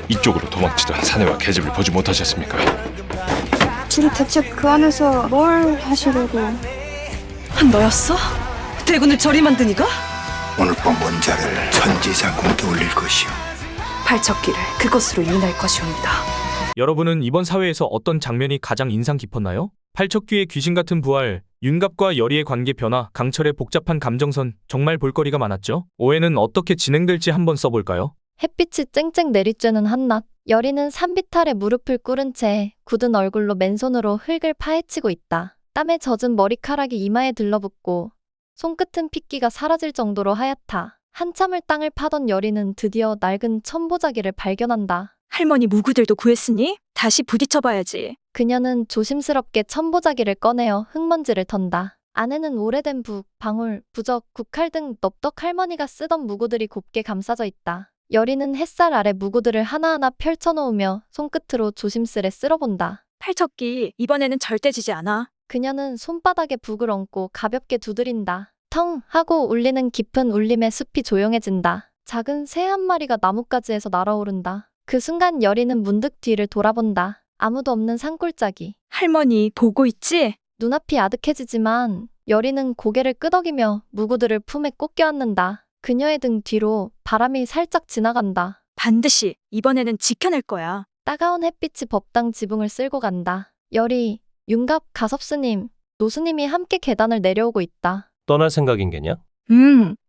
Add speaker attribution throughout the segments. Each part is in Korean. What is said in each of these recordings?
Speaker 1: 이쪽으로 도망치던 사내와 계집을 보지 못하셨습니까?
Speaker 2: 둘이 대체 그 안에서 뭘 하시려고?
Speaker 3: 너였어? 대군을 저리 만드니가?
Speaker 4: 오늘 밤 원자를 천지자궁께 올릴 것이오.
Speaker 3: 발척기를 그곳으로 인할 것이옵니다.
Speaker 5: 여러분은 이번 사회에서 어떤 장면이 가장 인상 깊었나요? 팔척귀의 귀신 같은 부활, 윤갑과 여리의 관계 변화, 강철의 복잡한 감정선, 정말 볼거리가 많았죠? 5회는 어떻게 진행될지 한번 써볼까요?
Speaker 6: 햇빛이 쨍쨍 내리쬐는 한낮, 여리는 산빛 아래 무릎을 꿇은 채 굳은 얼굴로 맨손으로 흙을 파헤치고 있다. 땀에 젖은 머리카락이 이마에 들러붙고 손끝은 핏기가 사라질 정도로 하얗다. 한참을 땅을 파던 여리는 드디어 낡은 천보자기를 발견한다.
Speaker 7: 할머니 무구들도 구했으니 다시 부딪혀봐야지.
Speaker 6: 그녀는 조심스럽게 천보자기를 꺼내어 흙먼지를 턴다. 안에는 오래된 북, 방울, 부적, 국칼 등 넙덕 할머니가 쓰던 무구들이 곱게 감싸져 있다. 여리는 햇살 아래 무구들을 하나하나 펼쳐놓으며 손끝으로 조심스레 쓸어본다.
Speaker 7: 팔척기 이번에는 절대 지지 않아.
Speaker 6: 그녀는 손바닥에 북을 얹고 가볍게 두드린다. 텅 하고 울리는 깊은 울림에 숲이 조용해진다. 작은 새 한 마리가 나뭇가지에서 날아오른다. 그 순간 여리는 문득 뒤를 돌아본다. 아무도 없는 산골짜기.
Speaker 7: 할머니 보고 있지?
Speaker 6: 눈앞이 아득해지지만 여리는 고개를 끄덕이며 무구들을 품에 꼭 껴안는다. 그녀의 등 뒤로 바람이 살짝 지나간다.
Speaker 7: 반드시 이번에는 지켜낼 거야.
Speaker 6: 따가운 햇빛이 법당 지붕을 쓸고 간다. 여리, 윤갑, 가섭스님, 노스님이 함께 계단을 내려오고 있다.
Speaker 8: 떠날 생각인 게냐?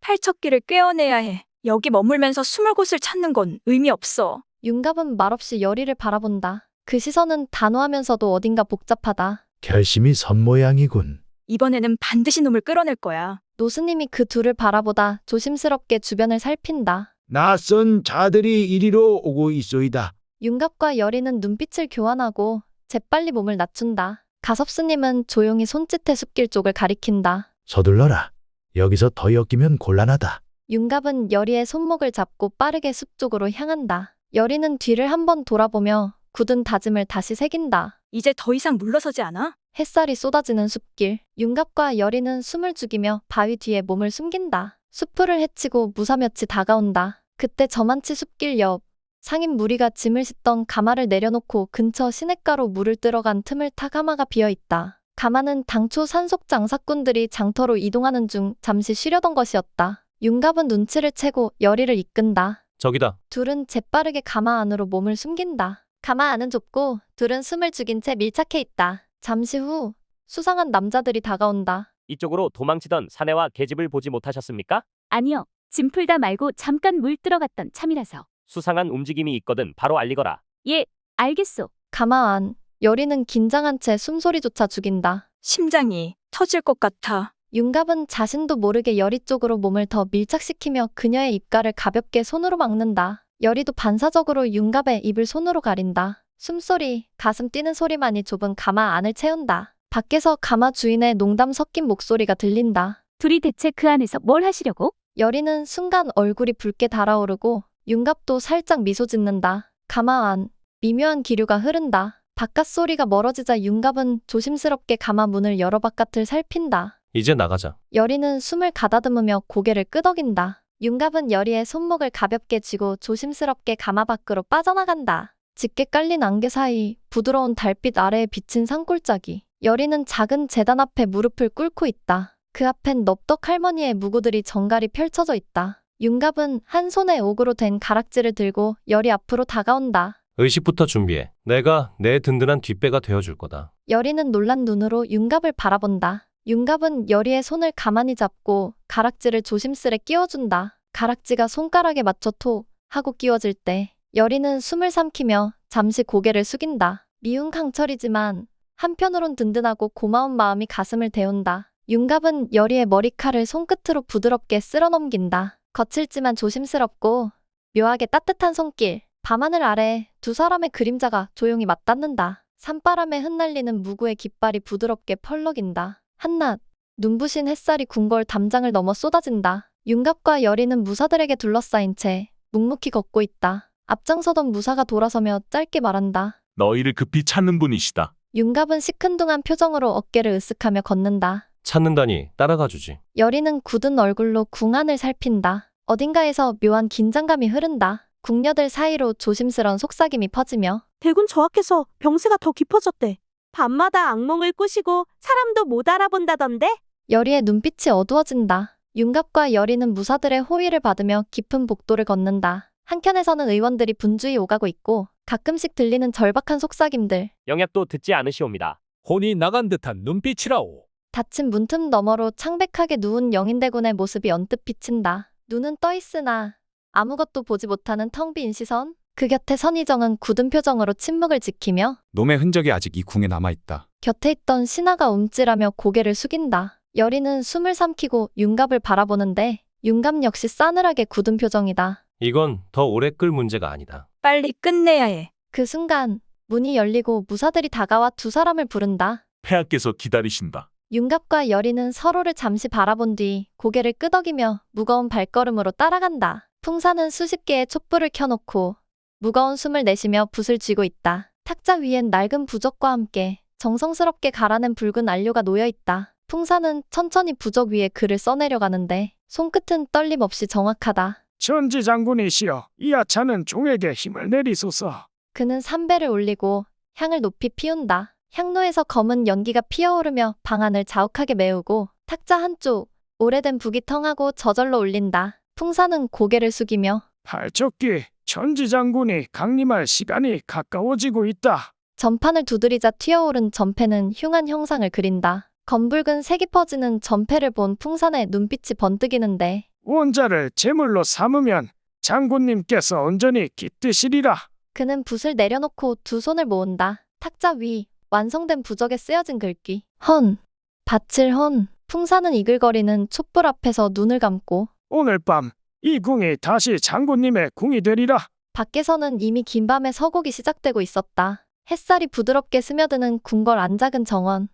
Speaker 7: 팔척기를 꿰어내야 해. 여기 머물면서 숨을 곳을 찾는 건 의미 없어.
Speaker 6: 윤갑은 말없이 여리를 바라본다. 그 시선은 단호하면서도 어딘가 복잡하다.
Speaker 9: 결심이 선 모양이군.
Speaker 7: 이번에는 반드시 놈을 끌어낼 거야.
Speaker 6: 노스님이 그 둘을 바라보다 조심스럽게 주변을 살핀다.
Speaker 9: 낯선 자들이 이리로 오고 있소이다.
Speaker 6: 윤갑과 여리는 눈빛을 교환하고 재빨리 몸을 낮춘다. 가섭스님은 조용히 손짓해 숲길 쪽을 가리킨다.
Speaker 9: 서둘러라. 여기서 더 엮이면 곤란하다.
Speaker 6: 윤갑은 여리의 손목을 잡고 빠르게 숲 쪽으로 향한다. 여리는 뒤를 한번 돌아보며 굳은 다짐을 다시 새긴다.
Speaker 7: 이제 더 이상 물러서지 않아?
Speaker 6: 햇살이 쏟아지는 숲길. 윤갑과 여리는 숨을 죽이며 바위 뒤에 몸을 숨긴다. 숲풀을 헤치고 무사며치 다가온다. 그때 저만치 숲길 옆 상인 무리가 짐을 싣던 가마를 내려놓고 근처 시냇가로 물을 뜨러간 틈을 타 가마가 비어있다. 가마는 당초 산속 장사꾼들이 장터로 이동하는 중 잠시 쉬려던 것이었다. 윤갑은 눈치를 채고 여리를 이끈다.
Speaker 8: 저기다.
Speaker 6: 둘은 재빠르게 가마 안으로 몸을 숨긴다. 가마 안은 좁고 둘은 숨을 죽인 채 밀착해 있다. 잠시 후 수상한 남자들이 다가온다.
Speaker 10: 이쪽으로 도망치던 사내와 계집을 보지 못하셨습니까?
Speaker 11: 아니요. 짐 풀다 말고 잠깐 물 들어갔던 참이라서.
Speaker 10: 수상한 움직임이 있거든 바로 알리거라.
Speaker 11: 예, 알겠소.
Speaker 6: 가마 안. 여리는 긴장한 채 숨소리조차 죽인다.
Speaker 7: 심장이 터질 것 같아.
Speaker 6: 윤갑은 자신도 모르게 여리 쪽으로 몸을 더 밀착시키며 그녀의 입가를 가볍게 손으로 막는다. 여리도 반사적으로 윤갑의 입을 손으로 가린다. 숨소리, 가슴 뛰는 소리만이 좁은 가마 안을 채운다. 밖에서 가마 주인의 농담 섞인 목소리가 들린다.
Speaker 11: 둘이 대체 그 안에서 뭘 하시려고?
Speaker 6: 여리는 순간 얼굴이 붉게 달아오르고 윤갑도 살짝 미소 짓는다. 가마 안, 미묘한 기류가 흐른다. 바깥 소리가 멀어지자 윤갑은 조심스럽게 가마 문을 열어 바깥을 살핀다.
Speaker 8: 이제 나가자.
Speaker 6: 여리는 숨을 가다듬으며 고개를 끄덕인다. 윤갑은 여리의 손목을 가볍게 쥐고 조심스럽게 가마 밖으로 빠져나간다. 짙게 깔린 안개 사이 부드러운 달빛 아래에 비친 산골짜기. 여리는 작은 제단 앞에 무릎을 꿇고 있다. 그 앞엔 넙덕 할머니의 무구들이 정갈이 펼쳐져 있다. 윤갑은 한 손에 옥으로 된 가락지를 들고 여리 앞으로 다가온다.
Speaker 8: 의식부터 준비해. 내가 내 든든한 뒷배가 되어줄 거다.
Speaker 6: 여리는 놀란 눈으로 윤갑을 바라본다. 윤갑은 여리의 손을 가만히 잡고 가락지를 조심스레 끼워준다. 가락지가 손가락에 맞춰 톡 하고 끼워질 때 여리는 숨을 삼키며 잠시 고개를 숙인다. 미운 강철이지만 한편으론 든든하고 고마운 마음이 가슴을 데운다. 윤갑은 여리의 머리칼을 손끝으로 부드럽게 쓸어 넘긴다. 거칠지만 조심스럽고 묘하게 따뜻한 손길. 밤하늘 아래 두 사람의 그림자가 조용히 맞닿는다. 산바람에 흩날리는 무구의 깃발이 부드럽게 펄럭인다. 한낮, 눈부신 햇살이 궁궐 담장을 넘어 쏟아진다. 윤갑과 여리는 무사들에게 둘러싸인 채 묵묵히 걷고 있다. 앞장서던 무사가 돌아서며 짧게 말한다.
Speaker 12: 너희를 급히 찾는 분이시다.
Speaker 6: 윤갑은 시큰둥한 표정으로 어깨를 으쓱하며 걷는다.
Speaker 8: 찾는다니 따라가 주지.
Speaker 6: 여리는 굳은 얼굴로 궁안을 살핀다. 어딘가에서 묘한 긴장감이 흐른다. 궁녀들 사이로 조심스런 속삭임이 퍼지며
Speaker 13: 대군 저하께서 병세가 더 깊어졌대. 밤마다 악몽을 꾸시고 사람도 못 알아본다던데?
Speaker 6: 여리의 눈빛이 어두워진다. 윤갑과 여리는 무사들의 호의를 받으며 깊은 복도를 걷는다. 한켠에서는 의원들이 분주히 오가고 있고 가끔씩 들리는 절박한 속삭임들.
Speaker 10: 영약도 듣지 않으시옵니다.
Speaker 14: 혼이 나간 듯한 눈빛이라오.
Speaker 6: 닫힌 문틈 너머로 창백하게 누운 영인대군의 모습이 언뜻 비친다. 눈은 떠있으나 아무것도 보지 못하는 텅 빈 시선. 그 곁에 선희정은 굳은 표정으로 침묵을 지키며
Speaker 15: 놈의 흔적이 아직 이 궁에 남아있다.
Speaker 6: 곁에 있던 신하가 움찔하며 고개를 숙인다. 여리는 숨을 삼키고 윤갑을 바라보는데 윤갑 역시 싸늘하게 굳은 표정이다.
Speaker 8: 이건 더 오래 끌 문제가 아니다.
Speaker 7: 빨리 끝내야 해.
Speaker 6: 그 순간 문이 열리고 무사들이 다가와 두 사람을 부른다.
Speaker 12: 폐하께서 기다리신다.
Speaker 6: 윤갑과 여리는 서로를 잠시 바라본 뒤 고개를 끄덕이며 무거운 발걸음으로 따라간다. 풍사는 수십 개의 촛불을 켜놓고 무거운 숨을 내쉬며 붓을 쥐고 있다. 탁자 위엔 낡은 부적과 함께 정성스럽게 갈아낸 붉은 안료가 놓여있다. 풍사는 천천히 부적 위에 글을 써내려가는데 손끝은 떨림 없이 정확하다.
Speaker 9: 천지장군이시여, 이 하찮은 종에게 힘을 내리소서.
Speaker 6: 그는 삼배를 올리고 향을 높이 피운다. 향로에서 검은 연기가 피어오르며 방안을 자욱하게 메우고 탁자 한쪽 오래된 북이 텅하고 저절로 울린다. 풍사는 고개를 숙이며
Speaker 9: 팔척기, 천지장군이 강림할 시간이 가까워지고 있다.
Speaker 6: 전판을 두드리자 튀어오른 전패는 흉한 형상을 그린다. 검붉은 색이 퍼지는 전패를 본 풍산의 눈빛이 번뜩이는데
Speaker 9: 원자를 제물로 삼으면 장군님께서 온전히 깃드시리라.
Speaker 6: 그는 붓을 내려놓고 두 손을 모은다. 탁자 위 완성된 부적에 쓰여진 글귀. 헌, 바칠 헌. 풍산은 이글거리는 촛불 앞에서 눈을 감고
Speaker 9: 오늘 밤 이 궁이 다시 장군님의 궁이 되리라.
Speaker 6: 밖에서는 이미 긴 밤의 서곡이 시작되고 있었다. 햇살이 부드럽게 스며드는 궁궐 안작은 정원.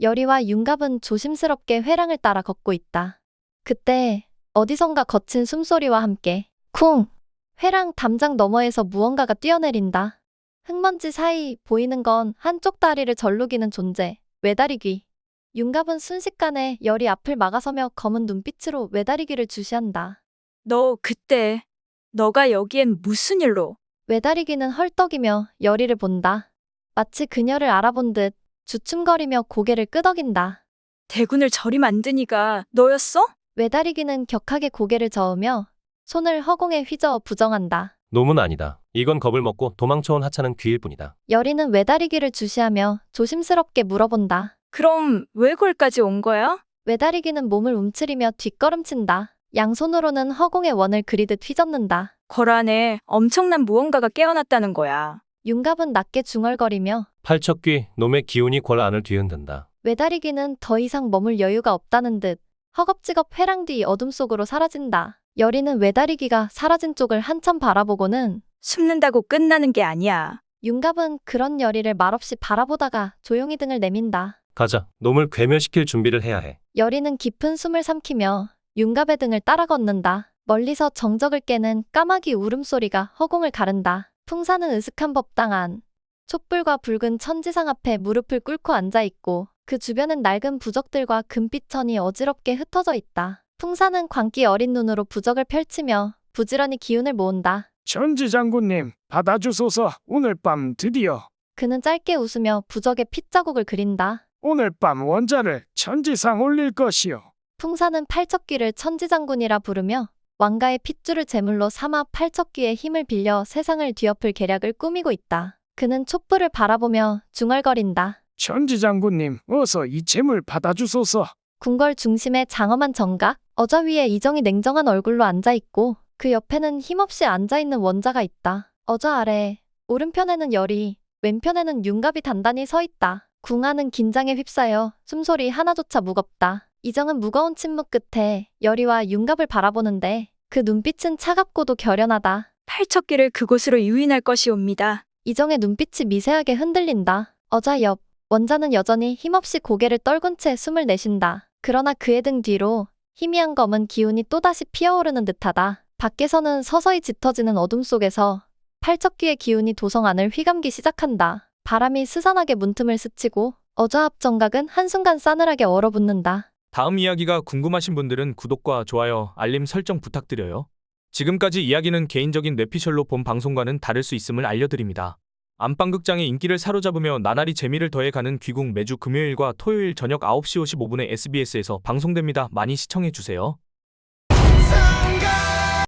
Speaker 6: 여리와 윤갑은 조심스럽게 회랑을 따라 걷고 있다. 그때 어디선가 거친 숨소리와 함께 쿵! 회랑 담장 너머에서 무언가가 뛰어내린다. 흙먼지 사이 보이는 건 한쪽 다리를 절룩이는 존재, 외다리귀. 윤갑은 순식간에 여리 앞을 막아서며 검은 눈빛으로 외다리귀를 주시한다.
Speaker 7: 너 그때 너가 여기엔 무슨 일로?
Speaker 6: 외다리귀는 헐떡이며 여리를 본다. 마치 그녀를 알아본 듯 주춤거리며 고개를 끄덕인다.
Speaker 7: 대군을 저리 만드니가 너였어?
Speaker 6: 외다리귀는 격하게 고개를 저으며 손을 허공에 휘저어 부정한다.
Speaker 8: 놈은 아니다. 이건 겁을 먹고 도망쳐온 하찮은 귀일 뿐이다.
Speaker 6: 여리는 외다리귀를 주시하며 조심스럽게 물어본다.
Speaker 7: 그럼 왜 골까지 온 거야?
Speaker 6: 외다리귀는 몸을 움츠리며 뒷걸음친다. 양손으로는 허공의 원을 그리듯 휘젓는다.
Speaker 7: 걸 안에 엄청난 무언가가 깨어났다는 거야.
Speaker 6: 윤갑은 낮게 중얼거리며
Speaker 8: 팔척귀, 놈의 기운이 궐 안을 뒤흔든다.
Speaker 6: 외다리귀는 더 이상 머물 여유가 없다는 듯 허겁지겁 회랑 뒤 어둠 속으로 사라진다. 여리는 외다리귀가 사라진 쪽을 한참 바라보고는
Speaker 7: 숨는다고 끝나는 게 아니야.
Speaker 6: 윤갑은 그런 여리를 말없이 바라보다가 조용히 등을 내민다.
Speaker 8: 가자. 놈을 괴멸시킬 준비를 해야 해.
Speaker 6: 여리는 깊은 숨을 삼키며 윤갑의 등을 따라 걷는다. 멀리서 정적을 깨는 까마귀 울음소리가 허공을 가른다. 풍사는 으슥한 법당 안 촛불과 붉은 천지상 앞에 무릎을 꿇고 앉아있고 그 주변은 낡은 부적들과 금빛 천이 어지럽게 흩어져 있다. 풍사는 광기 어린 눈으로 부적을 펼치며 부지런히 기운을 모은다.
Speaker 9: 천지장군님, 받아주소서. 오늘 밤 드디어.
Speaker 6: 그는 짧게 웃으며 부적에 핏자국을 그린다.
Speaker 9: 오늘 밤 원자를 천지상 올릴 것이요.
Speaker 6: 풍사는 팔척귀를 천지장군이라 부르며 왕가의 핏줄을 제물로 삼아 팔척귀의 힘을 빌려 세상을 뒤엎을 계략을 꾸미고 있다. 그는 촛불을 바라보며 중얼거린다.
Speaker 9: 천지장군님, 어서 이 재물 받아주소서.
Speaker 6: 궁궐 중심에 장엄한 정각, 어저 위에 이정이 냉정한 얼굴로 앉아있고 그 옆에는 힘없이 앉아있는 원자가 있다. 어저 아래 오른편에는 여리, 왼편에는 윤갑이 단단히 서있다. 궁하는 긴장에 휩싸여 숨소리 하나조차 무겁다. 이정은 무거운 침묵 끝에 여리와 윤갑을 바라보는데 그 눈빛은 차갑고도 결연하다.
Speaker 7: 팔척기를 그곳으로 유인할 것이옵니다.
Speaker 6: 이정의 눈빛이 미세하게 흔들린다. 어자 옆 원자는 여전히 힘없이 고개를 떨군 채 숨을 내쉰다. 그러나 그의 등 뒤로 희미한 검은 기운이 또다시 피어오르는 듯하다. 밖에서는 서서히 짙어지는 어둠 속에서 팔척귀의 기운이 도성 안을 휘감기 시작한다. 바람이 스산하게 문틈을 스치고 어저 앞 정각은 한순간 싸늘하게 얼어붙는다.
Speaker 5: 다음 이야기가 궁금하신 분들은 구독과 좋아요, 알림 설정 부탁드려요. 지금까지 이야기는 개인적인 뇌피셜로 본 방송과는 다를 수 있음을 알려드립니다. 안방극장의 인기를 사로잡으며 나날이 재미를 더해가는 귀국 매주 금요일과 토요일 저녁 9시 55분에 SBS에서 방송됩니다. 많이 시청해주세요.